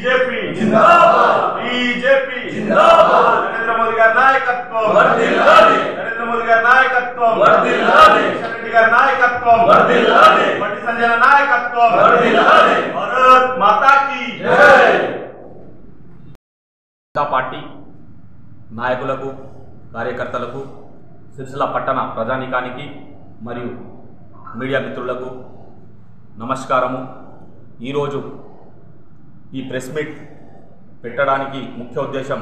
BJP जिंदाबाद, BJP जिंदाबाद, नरेंद्र मोदी गाరి నాయకత్వం వర్ధిల్లాలి, నరేంద్ర మోదీ గారి నాయకత్వం వర్ధిల్లాలి, కిషన్ రెడ్డి గారి నాయకత్వం వర్ధిల్లాలి, బండి సంజయ్ నాయకత్వం వర్ధిల్లాలి, భారత్ మాతా కీ జై. జనతా పార్టీ నాయకులకు, కార్యకర్తలకు, సిరిసిల్ల పట్టణ ప్రజానీకానికి మరియు మీడియా మిత్రులకు నమస్కారము. ఈరోజు ఈ ప్రెస్ మీట్ పెట్టడానికి ముఖ్య ఉద్దేశం,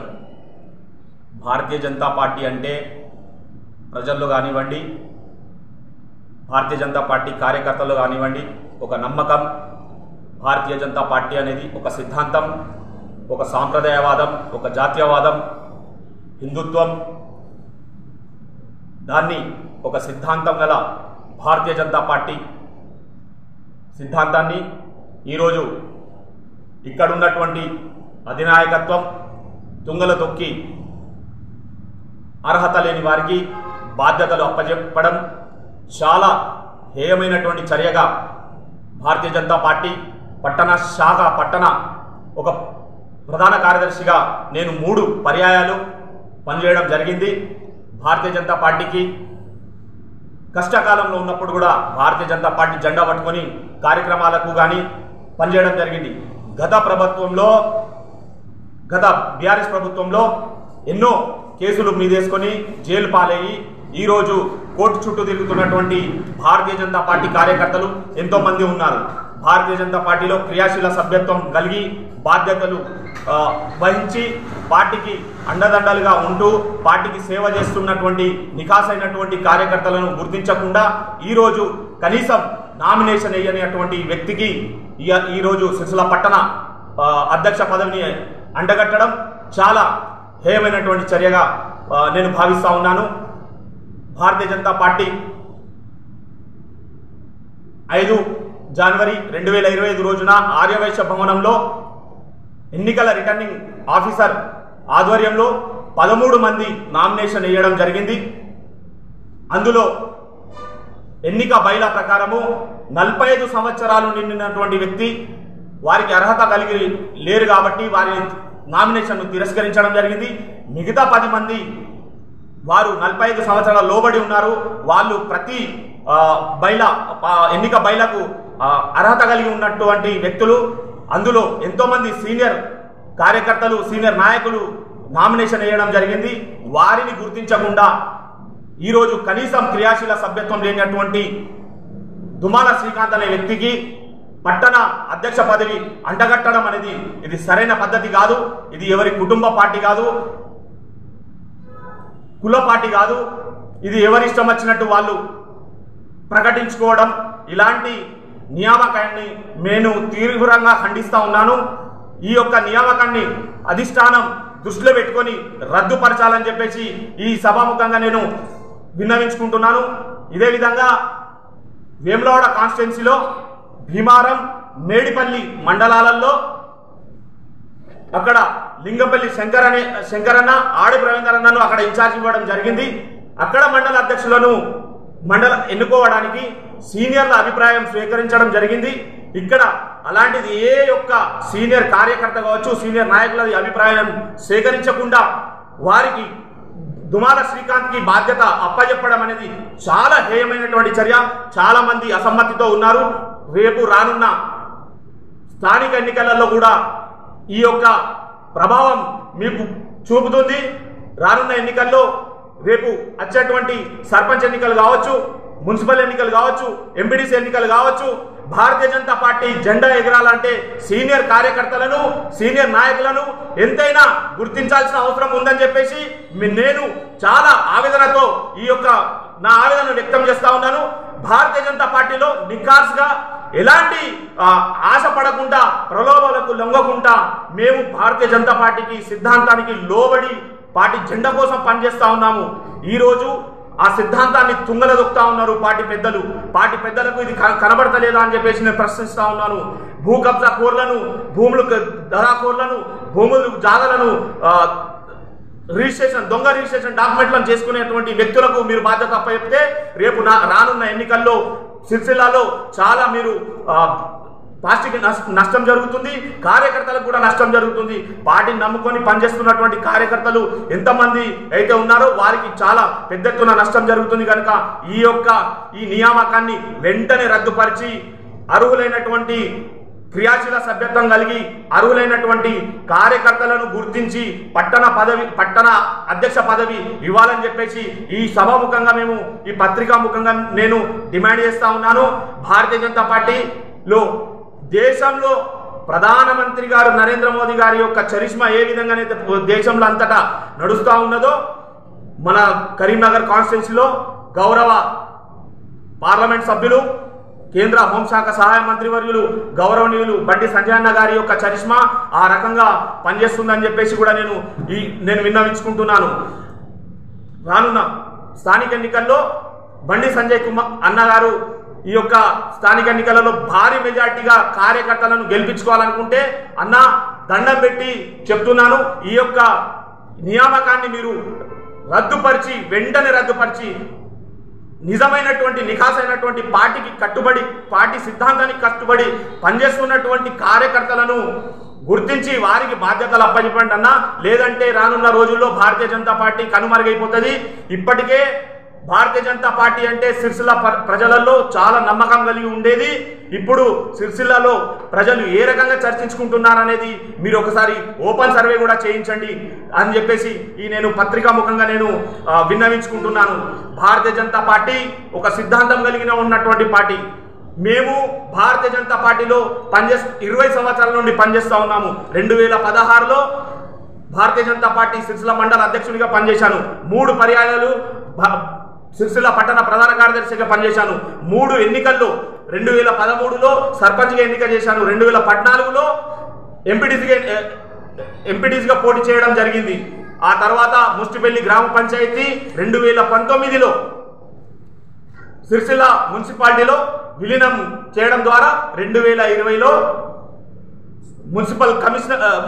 భారతీయ జనతా పార్టీ అంటే ప్రజల్లో కానివ్వండి, భారతీయ జనతా పార్టీ కార్యకర్తల్లో కానివ్వండి ఒక నమ్మకం. భారతీయ జనతా పార్టీ అనేది ఒక సిద్ధాంతం, ఒక సాంప్రదాయవాదం, ఒక జాతీయవాదం, హిందుత్వం. దాన్ని ఒక సిద్ధాంతం గల భారతీయ జనతా పార్టీ సిద్ధాంతాన్ని ఈరోజు ఇక్కడున్నటువంటి అధినాయకత్వం తుంగల తొక్కి అర్హత లేని వారికి బాధ్యతలు అప్పచెప్పడం చాలా హేయమైనటువంటి చర్యగా భారతీయ జనతా పార్టీ పట్టణ శాఖ ఒక ప్రధాన కార్యదర్శిగా నేను 3 పర్యాయాలు పనిచేయడం జరిగింది. భారతీయ జనతా పార్టీకి కష్టకాలంలో ఉన్నప్పుడు కూడా భారతీయ జనతా పార్టీ జెండా పట్టుకొని కార్యక్రమాలకు కానీ పనిచేయడం జరిగింది. గత బీఆర్ఎస్ ప్రభుత్వంలో ఎన్నో కేసులు మీదేసుకొని జైలు పాలయ్యి ఈరోజు కోర్టు చుట్టూ తిరుగుతున్నటువంటి భారతీయ జనతా పార్టీ కార్యకర్తలు ఎంతోమంది ఉన్నారు. భారతీయ జనతా పార్టీలో క్రియాశీల సభ్యత్వం కలిగి బాధ్యతలు వహించి పార్టీకి అండదండలుగా ఉంటూ పార్టీకి సేవ చేస్తున్నటువంటి నికాసైనటువంటి కార్యకర్తలను గుర్తించకుండా ఈరోజు కనీసం నామినేషన్ వేయనటువంటి వ్యక్తికి ఈరోజు సిరిసిల్ల పట్టణ అధ్యక్ష పదవిని అండగట్టడం చాలా హేయమైనటువంటి చర్యగా నేను భావిస్తూ ఉన్నాను. భారతీయ జనతా పార్టీ 5 జనవరి 2025 రోజున ఆర్యవైశ్య భవనంలో ఎన్నికల రిటర్నింగ్ ఆఫీసర్ ఆధ్వర్యంలో 13 మంది నామినేషన్ వేయడం జరిగింది. అందులో ఎన్నిక బైలా ప్రకారము 45 సంవత్సరాలు నిండినటువంటి వ్యక్తి వారికి అర్హత కలిగి లేరు కాబట్టి వారి నామినేషన్ను తిరస్కరించడం జరిగింది. మిగతా 10 మంది వారు 45 సంవత్సరాల లోబడి ఉన్నారు. వాళ్ళు ప్రతి ఎన్నిక బైలకు అర్హత కలిగి ఉన్నటువంటి వ్యక్తులు. అందులో ఎంతోమంది సీనియర్ కార్యకర్తలు, సీనియర్ నాయకులు నామినేషన్ వేయడం జరిగింది. వారిని గుర్తించకుండా ఈరోజు కనీసం క్రియాశీల సభ్యత్వం లేనటువంటి దుమాల శ్రీకాంత్ అనే వ్యక్తికి పట్టణ అధ్యక్ష పదవి అంటగట్టడం అనేది ఇది సరైన పద్ధతి కాదు. ఇది ఎవరి కుటుంబ పార్టీ కాదు, కుల పార్టీ కాదు. ఇది ఎవరిష్టం వచ్చినట్టు వాళ్ళు ప్రకటించుకోవడం. ఇలాంటి నియామకాన్ని నేను తీవ్రంగా ఖండిస్తూ ఉన్నాను. ఈ యొక్క నియామకాన్ని అధిష్టానం దృష్టిలో పెట్టుకొని రద్దుపరచాలని చెప్పేసి ఈ సభాముఖంగా నేను విన్నవించుకుంటున్నాను. ఇదే విధంగా వేములవాడ కాన్స్టిట్యున్సీలో భీమారం, మేడిపల్లి మండలాలలో అక్కడ లింగంపల్లి శంకరన్న, ఆడి ప్రవీణ్ అక్కడ ఇన్ఛార్జ్ ఇవ్వడం జరిగింది. అక్కడ మండల అధ్యక్షులను ఎన్నుకోవడానికి సీనియర్ల అభిప్రాయం స్వీకరించడం జరిగింది. ఇక్కడ అలాంటిది ఏ యొక్క సీనియర్ కార్యకర్త కావచ్చు, సీనియర్ నాయకుల అభిప్రాయం సేకరించకుండా వారికి దుమాల శ్రీకాంత్కి బాధ్యత అప్పచెప్పడం అనేది చాలా హేయమైనటువంటి చర్య. చాలా మంది అసమ్మతితో ఉన్నారు. రేపు రానున్న స్థానిక ఎన్నికలలో కూడా ఈ యొక్క ప్రభావం మీకు చూపుతుంది. రానున్న ఎన్నికల్లో రేపు వచ్చేటువంటి సర్పంచ్ ఎన్నికలు కావచ్చు, మున్సిపల్ ఎన్నికలు కావచ్చు, ఎంపీడీసీ ఎన్నికలు కావచ్చు, భారతీయ జనతా పార్టీ జెండా ఎగరాలంటే సీనియర్ కార్యకర్తలను, సీనియర్ నాయకులను ఎంతైనా గుర్తించాల్సిన అవసరం ఉందని చెప్పేసి నేను చాలా ఆవేదనతో నా ఆవేదన వ్యక్తం చేస్తా ఉన్నాను. భారతీయ జనతా పార్టీలో నిఖార్స్గా ఎలాంటి ఆశ పడకుండా, ప్రలోభాలకు లొంగకుండా మేము భారతీయ జనతా పార్టీకి సిద్ధాంతానికి లోబడి పార్టీ జెండా కోసం పనిచేస్తా ఉన్నాము. ఈరోజు ఆ సిద్ధాంతాన్ని తుంగల దొక్కుతా ఉన్నారు పార్టీ పెద్దలు. పార్టీ పెద్దలకు ఇది కనబడతలేదా అని చెప్పేసి నేను ప్రశ్నిస్తా ఉన్నాను. భూ కబ్జా కోర్లను, భూములు దళాకోర్లను, భూములు జాగలను దొంగ రిజిస్ట్రేషన్ డాక్యుమెంట్లను చేసుకునేటువంటి వ్యక్తులకు మీరు బాధ్యత అప్పచెప్తే రేపు రానున్న ఎన్నికల్లో సిరిసిల్లాలో చాలా మీరు పార్టీకి నష్టం జరుగుతుంది, కార్యకర్తలకు కూడా నష్టం జరుగుతుంది. పార్టీని నమ్ముకొని పనిచేస్తున్నటువంటి కార్యకర్తలు ఎంతమంది అయితే ఉన్నారో వారికి చాలా పెద్ద ఎత్తున నష్టం జరుగుతుంది. కనుక ఈ నియామకాన్ని వెంటనే రద్దుపరిచి అర్హులైనటువంటి క్రియాశీల సభ్యత్వం కలిగి అర్హులైనటువంటి కార్యకర్తలను గుర్తించి పట్టణ అధ్యక్ష పదవి ఇవ్వాలని చెప్పేసి ఈ సభాముఖంగా మేము ఈ పత్రికాముఖంగా నేను డిమాండ్ చేస్తా ఉన్నాను. భారతీయ జనతా పార్టీలో దేశంలో ప్రధానమంత్రి గారు నరేంద్ర మోదీ గారి యొక్క చరిష్మా ఏ విధంగానైతే దేశంలో అంతటా నడుస్తూ ఉన్నదో మన కరీంనగర్ కాన్స్టిట్యున్సీలో గౌరవ పార్లమెంట్ సభ్యులు కేంద్ర హోంశాఖ సహాయ మంత్రివర్యులు గౌరవనీయులు బండి సంజయ్ అన్న గారి యొక్క చరిష్మా ఆ రకంగా పనిచేస్తుందని చెప్పేసి కూడా నేను విన్నవించుకుంటున్నాను. రానున్న స్థానిక ఎన్నికల్లో బండి సంజయ్ కుమార్ అన్న గారు ఈ యొక్క స్థానిక ఎన్నికలలో భారీ మెజార్టీగా కార్యకర్తలను గెలిపించుకోవాలనుకుంటే అన్న దండం పెట్టి చెప్తున్నాను, ఈ యొక్క నియామకాన్ని మీరు వెంటనే రద్దుపరిచి నిజమైనటువంటి నిఖాసైనటువంటి పార్టీకి కట్టుబడి పార్టీ సిద్ధాంతానికి కట్టుబడి పనిచేస్తున్నటువంటి కార్యకర్తలను గుర్తించి వారికి బాధ్యతలు అప్పచెప్పండి అన్న. లేదంటే రానున్న రోజుల్లో భారతీయ జనతా పార్టీ కనుమరుగైపోతుంది. ఇప్పటికే భారతీయ జనతా పార్టీ అంటే సిరిసిల్ల ప్రజలలో చాలా నమ్మకం కలిగి ఉండేది. ఇప్పుడు సిరిసిల్లలో ప్రజలు ఏ రకంగా చర్చించుకుంటున్నారనేది మీరు ఒకసారి ఓపెన్ సర్వే కూడా చేయించండి అని చెప్పేసి నేను పత్రికాముఖంగా విన్నవించుకుంటున్నాను. భారతీయ జనతా పార్టీ ఒక సిద్ధాంతం కలిగిన ఉన్నటువంటి పార్టీ. మేము భారతీయ జనతా పార్టీలో 20 సంవత్సరాల నుండి పనిచేస్తూ ఉన్నాము. 2016లో భారతీయ జనతా పార్టీ సిరిసిల్ల మండల అధ్యక్షుడిగా పనిచేశాను. 3 పర్యాయాలు సిరిసిల్ల పట్టణ ప్రధాన కార్యదర్శిగా పనిచేశాను. 3 ఎన్నికల్లో 2013లో సర్పంచ్గా ఎన్నిక చేశాను. 2014లో ఎంపీటీసీగా పోటీ చేయడం జరిగింది. ఆ తర్వాత ముష్టిపల్లి గ్రామ పంచాయతీ 2019లో సిరిసిల్ల మున్సిపాలిటీలో విలీనం చేయడం ద్వారా 2020లో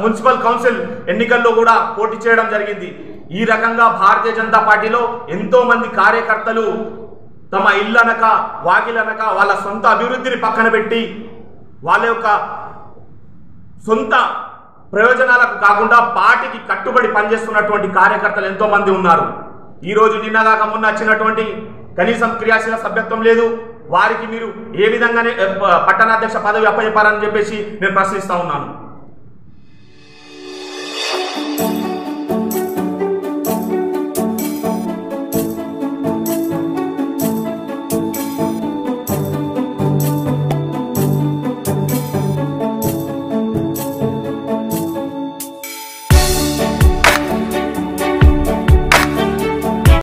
మున్సిపల్ కౌన్సిల్ ఎన్నికల్లో కూడా పోటీ చేయడం జరిగింది. ఈ రకంగా భారతీయ జనతా పార్టీలో ఎంతో మంది కార్యకర్తలు తమ ఇల్లనక వాకిలనక వాళ్ళ సొంత అభివృద్ధిని పక్కన పెట్టి వాళ్ళ యొక్క సొంత ప్రయోజనాలకు కాకుండా పార్టీకి కట్టుబడి పనిచేస్తున్నటువంటి కార్యకర్తలు ఎంతో మంది ఉన్నారు. ఈరోజు నిన్నగాక మొన్న వచ్చినటువంటి కనీసం క్రియాశీల సభ్యత్వం లేదు. వారికి మీరు ఏ విధంగానే పట్టణాధ్యక్ష పదవి అప్పచెప్పారని చెప్పేసి నేను ప్రశ్నిస్తా ఉన్నాను.